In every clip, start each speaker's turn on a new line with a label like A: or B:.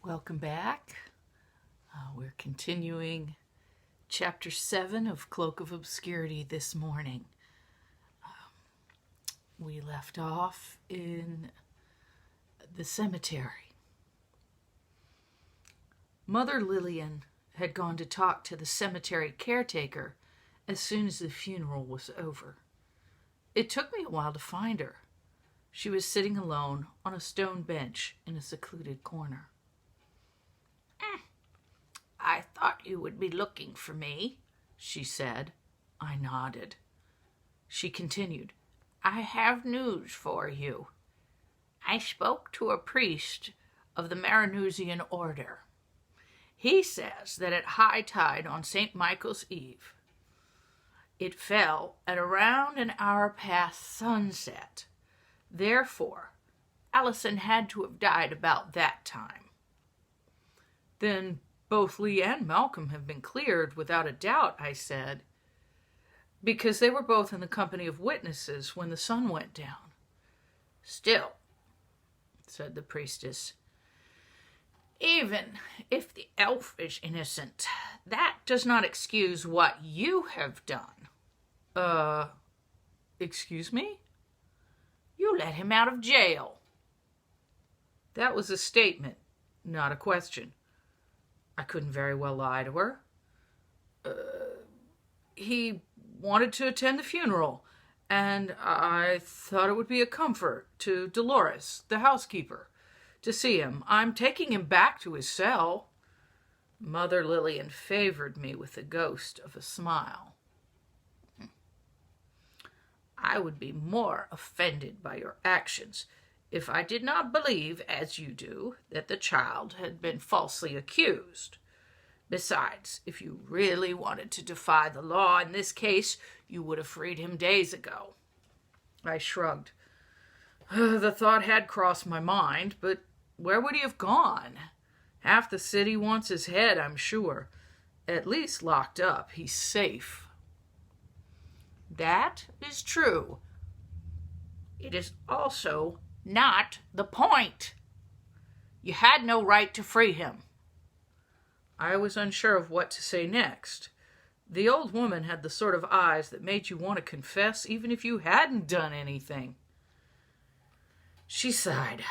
A: Welcome back. We're continuing Chapter 7 of Cloak of Obscurity this morning. We left off in the cemetery. Mother Lillian had gone to talk to the cemetery caretaker as soon as the funeral was over. It took me a while to find her. She was sitting alone on a stone bench in a secluded corner. "I thought you would be looking for me," she said. I nodded. She continued, "I have news for you. I spoke to a priest of the Marinusian order. He says that at high tide on St. Michael's Eve, it fell at around an hour past sunset. Therefore, Allison had to have died about that time." "Then both Lee and Malcolm have been cleared without a doubt," I said, "because they were both in the company of witnesses when the sun went down." "Still," said the priestess, "even if the elf is innocent, that does not excuse what you have done." Excuse me?" "You let him out of jail." That was a statement, not a question. I couldn't very well lie to her. He wanted to attend the funeral, and I thought it would be a comfort to Dolores, the housekeeper, to see him. I'm taking him back to his cell." Mother Lillian favored me with the ghost of a smile. "I would be more offended by your actions if I did not believe, as you do, that the child had been falsely accused. Besides, if you really wanted to defy the law in this case, you would have freed him days ago." I shrugged. The thought had crossed my mind, but where would he have gone? Half the city wants his head, I'm sure. At least locked up, he's safe. "That is true. It is also not the point. You had no right to free him." I was unsure of what to say next. The old woman had the sort of eyes that made you want to confess even if you hadn't done anything. She sighed.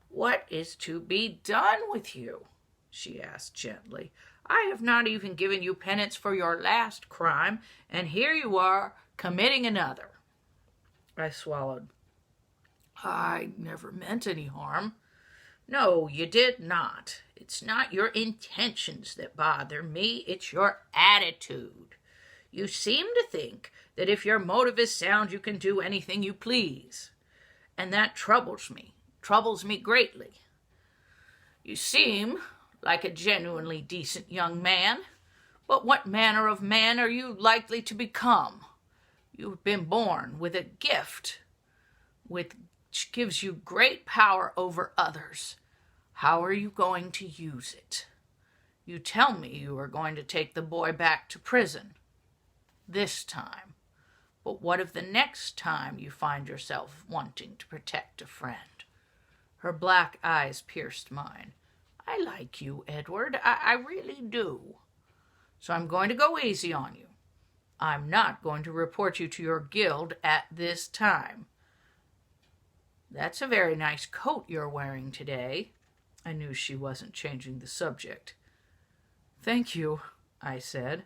A: "What is to be done with you?" she asked gently. "I have not even given you penance for your last crime, and here you are committing another." I swallowed. "I never meant any harm." "No, you did not. It's not your intentions that bother me, it's your attitude. You seem to think that if your motive is sound, you can do anything you please. And that troubles me greatly. You seem like a genuinely decent young man, but what manner of man are you likely to become? You've been born with a gift, which gives you great power over others. How are you going to use it? You tell me you are going to take the boy back to prison. This time. But what if the next time you find yourself wanting to protect a friend?" Her black eyes pierced mine. "I like you, Edward. I really do. So I'm going to go easy on you. I'm not going to report you to your guild at this time. That's a very nice coat you're wearing today." I knew she wasn't changing the subject. "Thank you," I said.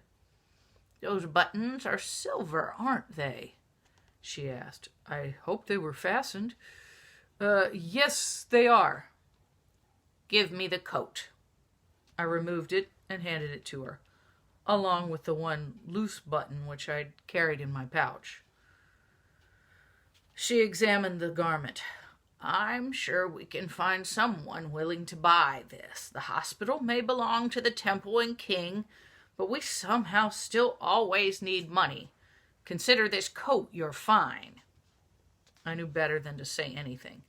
A: "Those buttons are silver, aren't they?" she asked. I hoped they were fastened. Yes, they are." "Give me the coat." I removed it and handed it to her, along with the one loose button which I'd carried in my pouch. She examined the garment. "I'm sure we can find someone willing to buy this. The hospital may belong to the temple and king, but we somehow still always need money. Consider this coat your fine." I knew better than to say anything.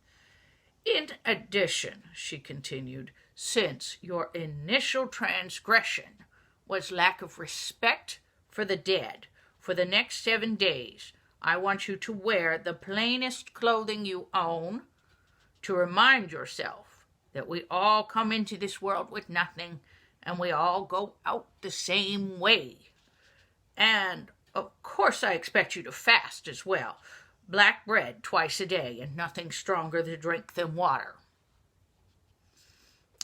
A: "In addition," she continued, "since your initial transgression was lack of respect for the dead, for the next 7 days, I want you to wear the plainest clothing you own, to remind yourself that we all come into this world with nothing, and we all go out the same way. And, of course, I expect you to fast as well. Black bread twice a day, and nothing stronger to drink than water.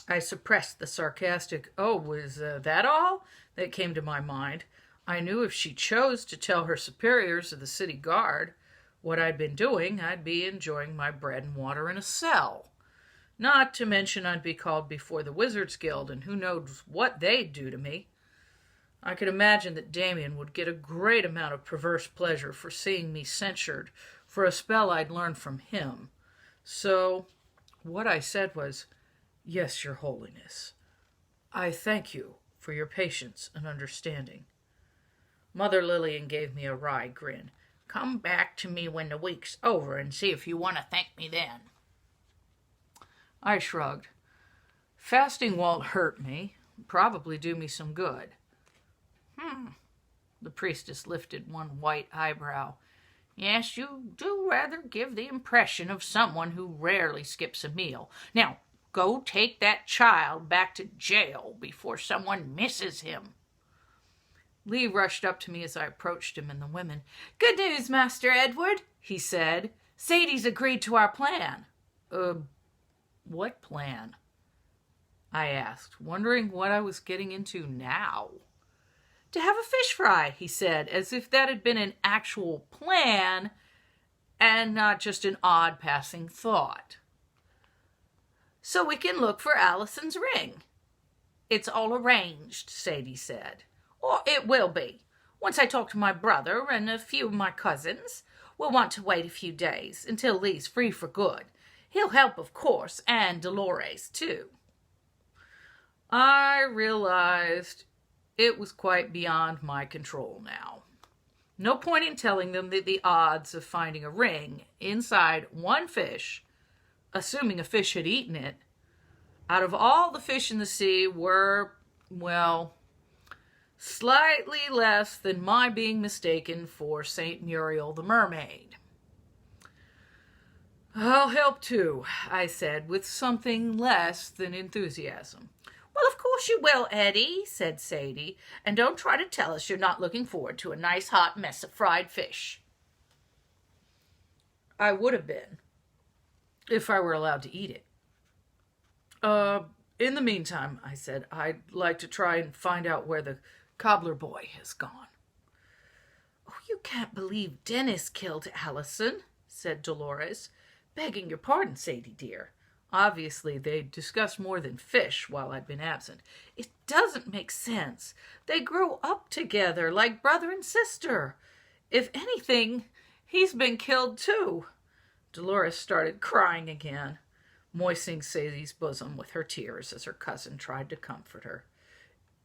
A: I suppressed the sarcastic, "Oh, was that all?" that came to my mind. I knew if she chose to tell her superiors of the city guard what I'd been doing, I'd be enjoying my bread and water in a cell. Not to mention I'd be called before the Wizards Guild, and who knows what they'd do to me. I could imagine that Damien would get a great amount of perverse pleasure for seeing me censured for a spell I'd learned from him. So what I said was, "Yes, Your Holiness. I thank you for your patience and understanding." Mother Lillian gave me a wry grin. "Come back to me when the week's over and see if you want to thank me then." I shrugged. Fasting won't hurt me. Probably do me some good. The priestess lifted one white eyebrow. "Yes, you do rather give the impression of someone who rarely skips a meal. Now, go take that child back to jail before someone misses him." Lee rushed up to me as I approached him and the women. "Good news, Master Edward," he said. "Sadie's agreed to our plan." What plan?" I asked, wondering what I was getting into now. "To have a fish fry," he said, as if that had been an actual plan and not just an odd passing thought. "So we can look for Allison's ring." "It's all arranged," Sadie said. "Or it will be. Once I talk to my brother and a few of my cousins. We'll want to wait a few days until Lee's free for good. He'll help, of course, and Dolores, too." I realized it was quite beyond my control now. No point in telling them that the odds of finding a ring inside one fish, assuming a fish had eaten it, out of all the fish in the sea were, well, slightly less than my being mistaken for St. Muriel the mermaid. "I'll help too," I said, with something less than enthusiasm. "Well, of course you will, Eddie," said Sadie. "And don't try to tell us you're not looking forward to a nice hot mess of fried fish." I would have been, if I were allowed to eat it. In the meantime," I said, "I'd like to try and find out where the cobbler boy has gone." "Oh, you can't believe Dennis killed Allison," said Dolores. "Begging your pardon, Sadie dear." Obviously, they'd discussed more than fish while I'd been absent. "It doesn't make sense. They grew up together like brother and sister. If anything, he's been killed too." Dolores started crying again, moistening Sadie's bosom with her tears as her cousin tried to comfort her.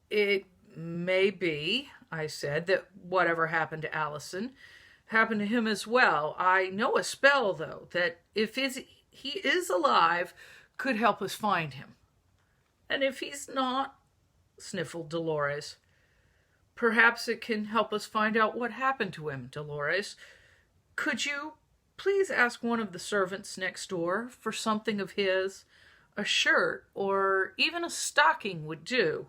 A: "It may be," I said, "that whatever happened to Allison happened to him as well. I know a spell, though, that if he is alive, could help us find him." "And if he's not," sniffled Dolores. "Perhaps it can help us find out what happened to him, Dolores. Could you please ask one of the servants next door for something of his? A shirt or even a stocking would do.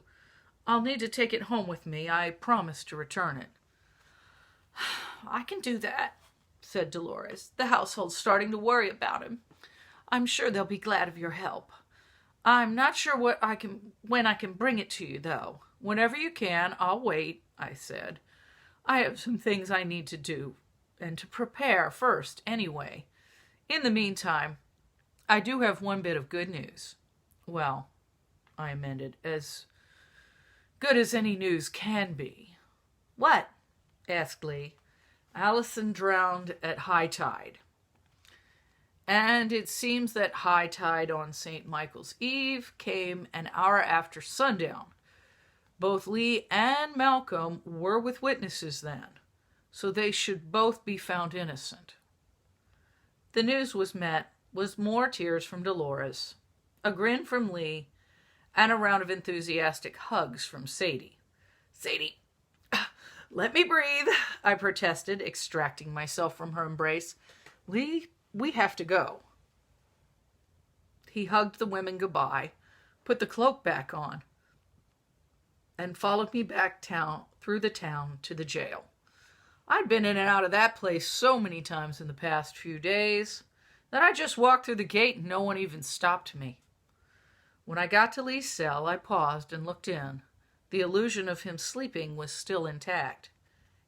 A: I'll need to take it home with me. I promise to return it." "I can do that," said Dolores. "The household's starting to worry about him. I'm sure they'll be glad of your help. I'm not sure when I can bring it to you, though." "Whenever you can, I'll wait," I said. "I have some things I need to do and to prepare first, anyway. In the meantime, I do have one bit of good news. Well, I amended, as good as any news can be." "What?" asked Lee. "Allison drowned at high tide. And it seems that high tide on St. Michael's Eve came an hour after sundown. Both Lee and Malcolm were with witnesses then, so they should both be found innocent." The news was met with more tears from Dolores, a grin from Lee, and a round of enthusiastic hugs from Sadie. "Sadie, let me breathe," I protested, extracting myself from her embrace. "Lee, we have to go." He hugged the women goodbye, put the cloak back on, and followed me back through the town to the jail. I'd been in and out of that place so many times in the past few days that I just walked through the gate and no one even stopped me. When I got to Lee's cell, I paused and looked in. The illusion of him sleeping was still intact.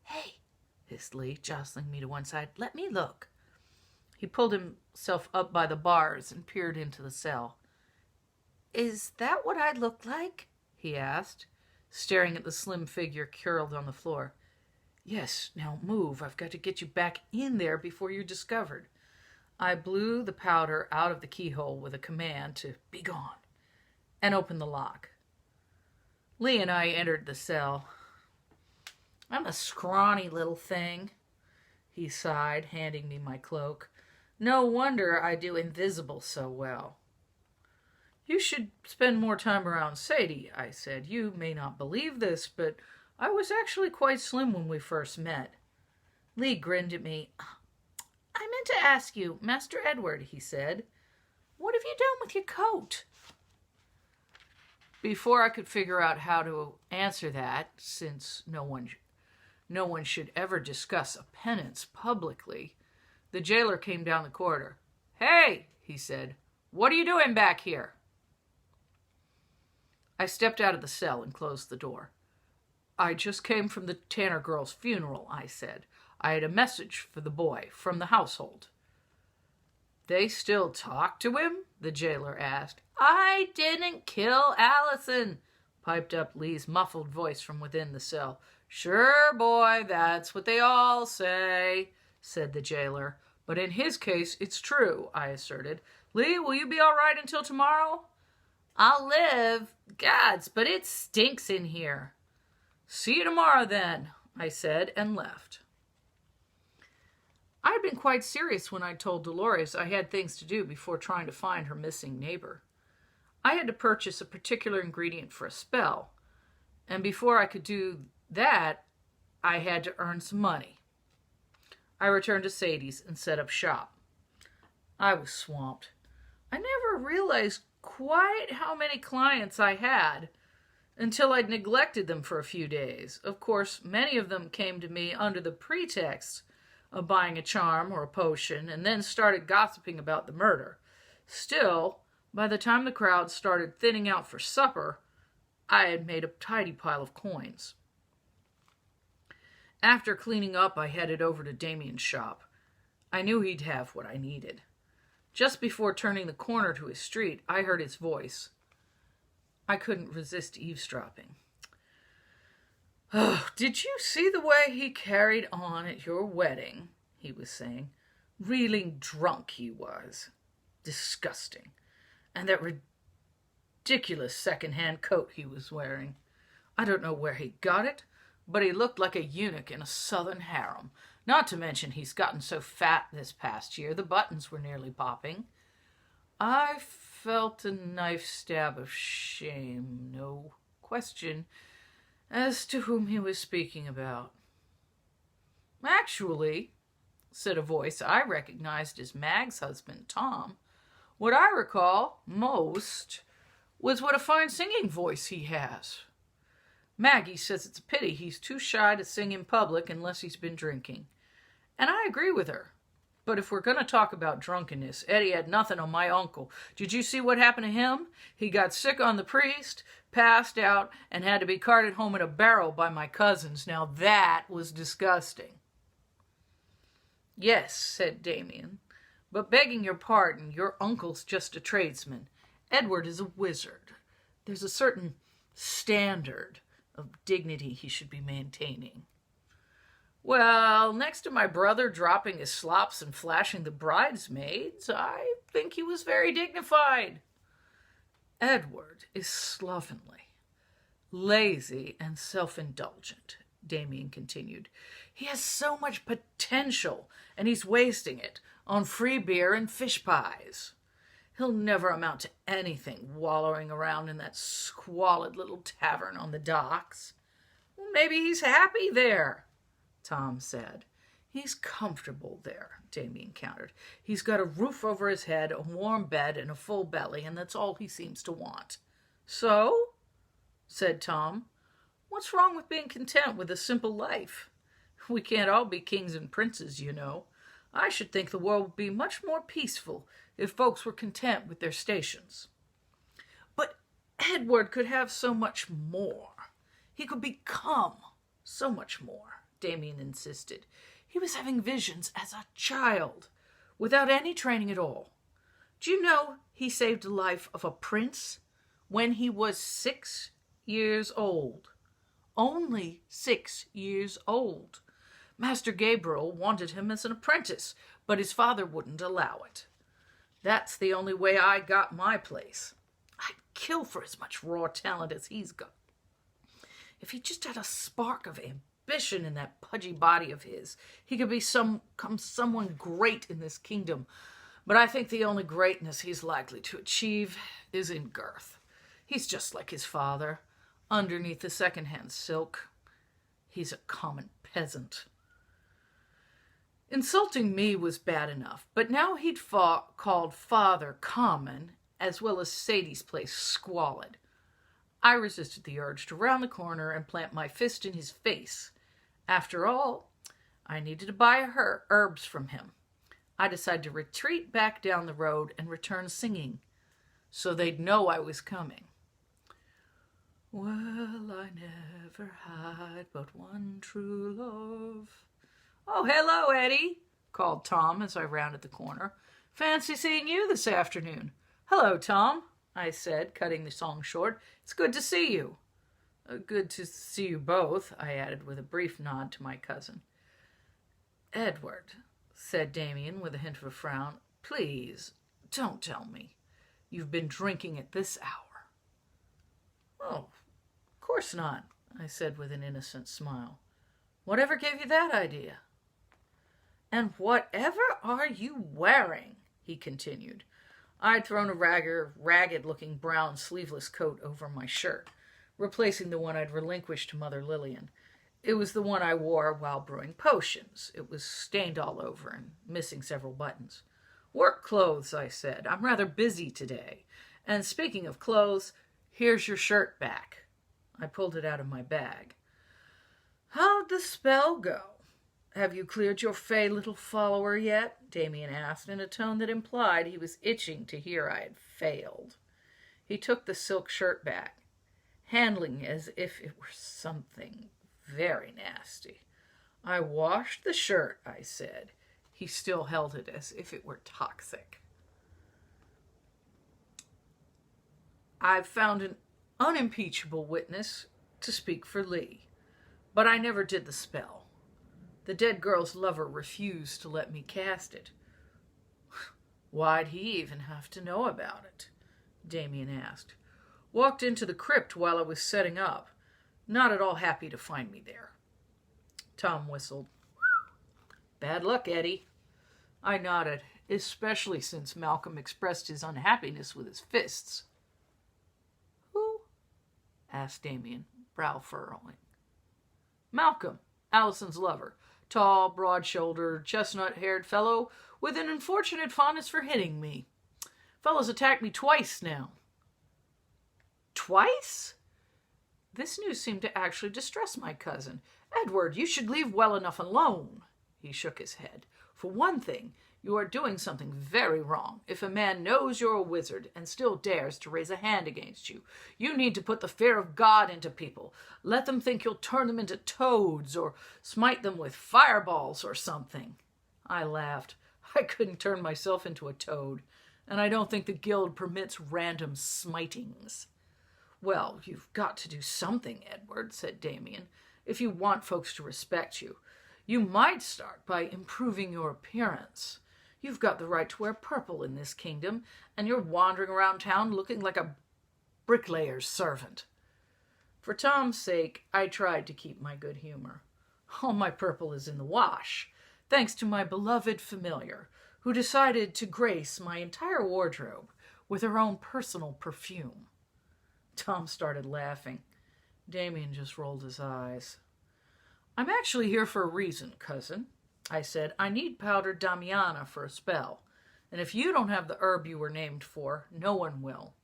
A: "Hey," hissed Lee, jostling me to one side. "Let me look." He pulled himself up by the bars and peered into the cell. "Is that what I look like?" he asked, staring at the slim figure curled on the floor. "Yes, now move. I've got to get you back in there before you're discovered." I blew the powder out of the keyhole with a command to "be gone," and opened the lock. Lee and I entered the cell. "I'm a scrawny little thing," he sighed, handing me my cloak. "No wonder I do invisible so well." "You should spend more time around Sadie," I said. "You may not believe this, but I was actually quite slim when we first met." Lee grinned at me. "I meant to ask you, Master Edward," he said, "what have you done with your coat?" Before I could figure out how to answer that, since no one should ever discuss a penance publicly, the jailer came down the corridor. "Hey," he said, "what are you doing back here?" I stepped out of the cell and closed the door. "I just came from the Tanner girl's funeral," I said. "I had a message for the boy from the household." "They still talk to him?" the jailer asked. "I didn't kill Allison," piped up Lee's muffled voice from within the cell. "Sure, boy, that's what they all say," said the jailer. "But in his case, it's true," I asserted. "Lee, will you be all right until tomorrow?" "I'll live. Gods, but it stinks in here." "See you tomorrow, then," I said, and left. I had been quite serious when I told Dolores I had things to do before trying to find her missing neighbor. I had to purchase a particular ingredient for a spell, and before I could do that, I had to earn some money. I returned to Sadie's and set up shop. I was swamped. I never realized quite how many clients I had until I'd neglected them for a few days. Of course, many of them came to me under the pretext of buying a charm or a potion, and then started gossiping about the murder. Still, by the time the crowd started thinning out for supper, I had made a tidy pile of coins. After cleaning up, I headed over to Damien's shop. I knew he'd have what I needed. Just before turning the corner to his street, I heard his voice. I couldn't resist eavesdropping. "Oh, did you see the way he carried on at your wedding?" he was saying. "Reeling drunk he was. Disgusting. And that ridiculous second-hand coat he was wearing. I don't know where he got it, but he looked like a eunuch in a southern harem. Not to mention he's gotten so fat this past year the buttons were nearly popping." I felt a knife stab of shame, no question, as to whom he was speaking about. "Actually," said a voice I recognized as Mag's husband, Tom, "what I recall most was what a fine singing voice he has. Maggie says it's a pity he's too shy to sing in public unless he's been drinking. And I agree with her. But if we're going to talk about drunkenness, Eddie had nothing on my uncle. Did you see what happened to him? He got sick on the priest, passed out, and had to be carted home in a barrel by my cousins. Now that was disgusting." "Yes," said Damien, "but begging your pardon, your uncle's just a tradesman. Edward is a wizard. There's a certain standard of dignity he should be maintaining." "Well, next to my brother dropping his slops and flashing the bridesmaids, I think he was very dignified." "Edward is slovenly, lazy, and self-indulgent," Damien continued. "He has so much potential, and he's wasting it on free beer and fish pies. He'll never amount to anything wallowing around in that squalid little tavern on the docks." "Well, maybe he's happy there," Tom said. He's comfortable there, Damien countered. He's got a roof over his head, a warm bed, and a full belly, and that's all he seems to want. So? Said Tom. What's wrong with being content with a simple life? We can't all be kings and princes, you know. I should think the world would be much more peaceful if folks were content with their stations. But Edward could have so much more. He could become so much more, Damien insisted. He was having visions as a child, without any training at all. Do you know he saved the life of a prince when he was 6 years old? Only 6 years old. Master Gabriel wanted him as an apprentice, but his father wouldn't allow it. That's the only way I got my place. I'd kill for as much raw talent as he's got. If he just had a spark of ambition in that pudgy body of his, he could become someone great in this kingdom. But I think the only greatness he's likely to achieve is in girth. He's just like his father. Underneath the second-hand silk, he's a common peasant. Insulting me was bad enough, but now he'd called father common, as well as Sadie's place squalid. I resisted the urge to round the corner and plant my fist in his face. After all, I needed to buy her herbs from him. I decided to retreat back down the road and return singing, so they'd know I was coming. Well, I never had but one true love. Oh, hello, Eddie, called Tom as I rounded the corner. Fancy seeing you this afternoon. Hello, Tom, I said, cutting the song short. It's good to see you. Good to see you both, I added with a brief nod to my cousin. Edward, said Damien with a hint of a frown, please, don't tell me you've been drinking at this hour. Oh, of course not, I said with an innocent smile. Whatever gave you that idea? And whatever are you wearing? He continued. I'd thrown a ragged-looking brown sleeveless coat over my shirt, replacing the one I'd relinquished to Mother Lillian. It was the one I wore while brewing potions. It was stained all over and missing several buttons. Work clothes, I said. I'm rather busy today. And speaking of clothes, here's your shirt back. I pulled it out of my bag. How'd the spell go? Have you cleared your fey little follower yet? Damien asked in a tone that implied he was itching to hear I had failed. He took the silk shirt back, handling it as if it were something very nasty. I washed the shirt, I said. He still held it as if it were toxic. I've found an unimpeachable witness to speak for Lee, but I never did the spell. The dead girl's lover refused to let me cast it. Why'd he even have to know about it? Damien asked. Walked into the crypt while I was setting up. Not at all happy to find me there. Tom whistled. Bad luck, Eddie. I nodded, especially since Malcolm expressed his unhappiness with his fists. Who? Asked Damien, brow furrowing. Malcolm, Allison's lover. Tall, broad-shouldered, chestnut-haired fellow with an unfortunate fondness for hitting me. Fellow's attacked me twice now. Twice? This news seemed to actually distress my cousin. Edward, you should leave well enough alone. He shook his head. For one thing, you are doing something very wrong. If a man knows you're a wizard and still dares to raise a hand against you, you need to put the fear of God into people. Let them think you'll turn them into toads or smite them with fireballs or something. I laughed. I couldn't turn myself into a toad, and I don't think the guild permits random smitings. Well, you've got to do something, Edward, said Damien, if you want folks to respect you. You might start by improving your appearance. You've got the right to wear purple in this kingdom, and you're wandering around town looking like a bricklayer's servant. For Tom's sake, I tried to keep my good humor. All my purple is in the wash, thanks to my beloved familiar, who decided to grace my entire wardrobe with her own personal perfume. Tom started laughing. Damien just rolled his eyes. I'm actually here for a reason, cousin, I said, I need powdered Damiana for a spell. And if you don't have the herb you were named for, no one will.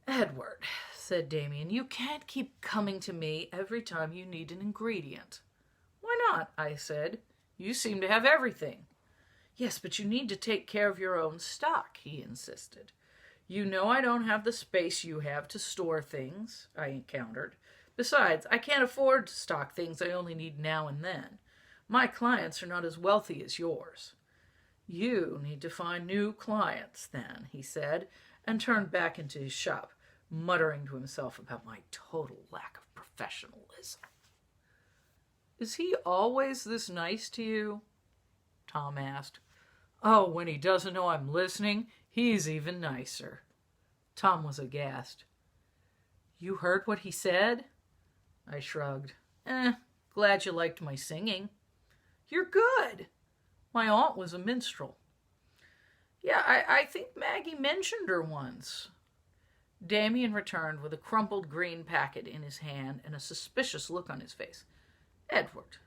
A: Edward, said Damien, you can't keep coming to me every time you need an ingredient. Why not? I said. You seem to have everything. Yes, but you need to take care of your own stock, he insisted. You know I don't have the space you have to store things, I countered. Besides, I can't afford to stock things I only need now and then. My clients are not as wealthy as yours. You need to find new clients, then, he said, and turned back into his shop, muttering to himself about my total lack of professionalism. Is he always this nice to you? Tom asked. Oh, when he doesn't know I'm listening, he's even nicer. Tom was aghast. You heard what he said? I shrugged. Glad you liked my singing. You're good. My aunt was a minstrel. Yeah, I think Maggie mentioned her once. Damien returned with a crumpled green packet in his hand and a suspicious look on his face. Edward,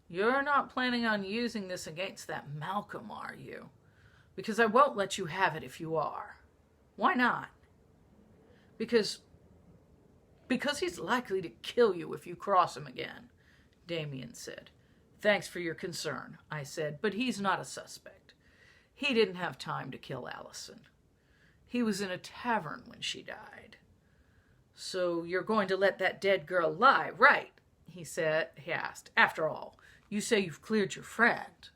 A: you're not planning on using this against that Malcolm, are you? Because I won't let you have it if you are. Why not? Because he's likely to kill you if you cross him again, Damien said. Thanks for your concern, I said, but he's not a suspect. He didn't have time to kill Allison. He was in a tavern when she died. So you're going to let that dead girl lie, right? He asked. After all, you say you've cleared your friend.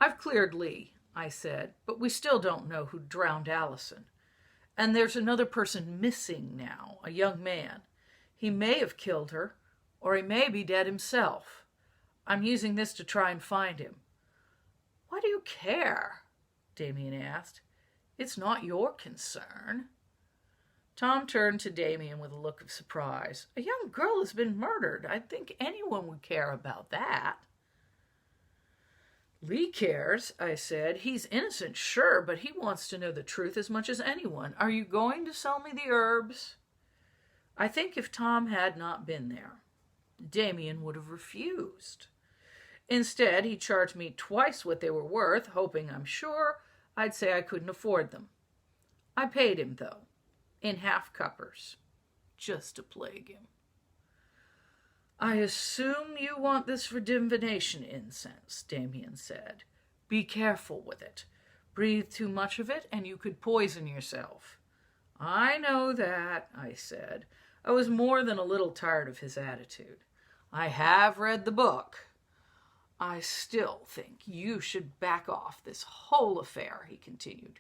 A: I've cleared Lee, I said, but we still don't know who drowned Allison. And there's another person missing now, a young man. He may have killed her, or he may be dead himself. I'm using this to try and find him. Why do you care? Damien asked. It's not your concern. Tom turned to Damien with a look of surprise. A young girl has been murdered. I'd think anyone would care about that. Lee cares, I said. He's innocent, sure, but he wants to know the truth as much as anyone. Are you going to sell me the herbs? I think if Tom had not been there, Damien would have refused. Instead, he charged me twice what they were worth, hoping, I'm sure, I'd say I couldn't afford them. I paid him, though, in half-cuppers, just to plague him. I assume you want this for divination incense, Damien said. Be careful with it. Breathe too much of it, and you could poison yourself. I know that, I said. I was more than a little tired of his attitude. I have read the book. I still think you should back off this whole affair, he continued.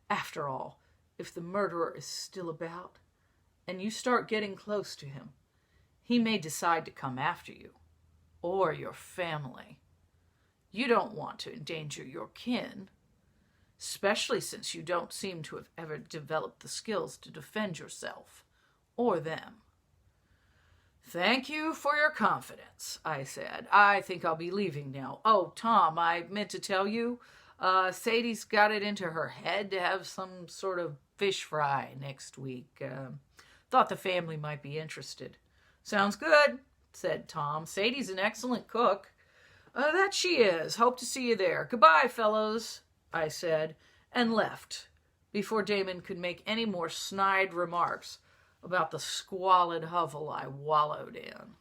A: After all, if the murderer is still about, and you start getting close to him, he may decide to come after you, or your family. You don't want to endanger your kin, especially since you don't seem to have ever developed the skills to defend yourself, or them. Thank you for your confidence, I said. I think I'll be leaving now. Oh, Tom, I meant to tell you, Sadie's got it into her head to have some sort of fish fry next week. Thought the family might be interested. Sounds good, said Tom. Sadie's an excellent cook. That she is. Hope to see you there. Goodbye, fellows, I said, and left before Damon could make any more snide remarks about the squalid hovel I wallowed in.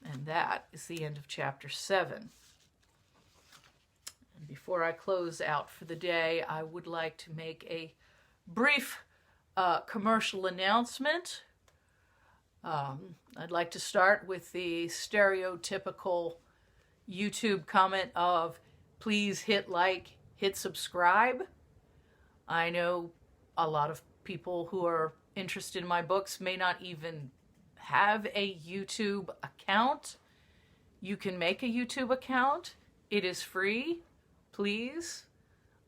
A: And that is the end of chapter 7. And before I close out for the day, I would like to make a brief commercial announcement. I'd like to start with the stereotypical YouTube comment of, please hit like, hit subscribe. I know a lot of people who are interested in my books may not even have a YouTube account. You can make a YouTube account. It is free. Please.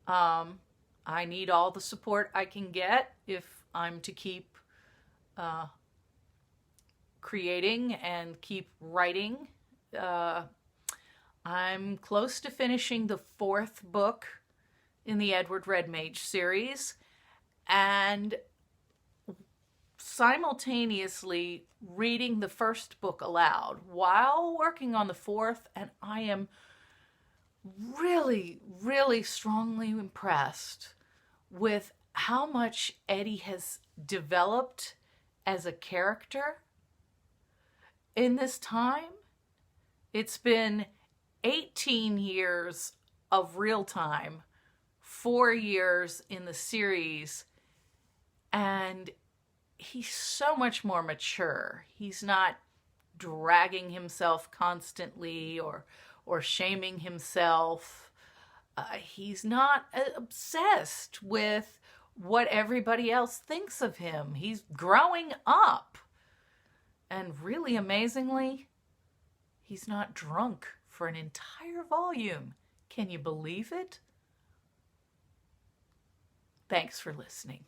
A: I need all the support I can get if I'm to keep creating and keep writing. I'm close to finishing the 4th book in the Edward Red Mage series, and simultaneously reading the first book aloud while working on the fourth, and I am really, really strongly impressed with how much Eddie has developed as a character in this time. It's been 18 years of real time, 4 years in the series, and he's so much more mature. He's not dragging himself constantly or shaming himself. He's not obsessed with what everybody else thinks of him. He's growing up. And really amazingly, he's not drunk for an entire volume. Can you believe it? Thanks for listening.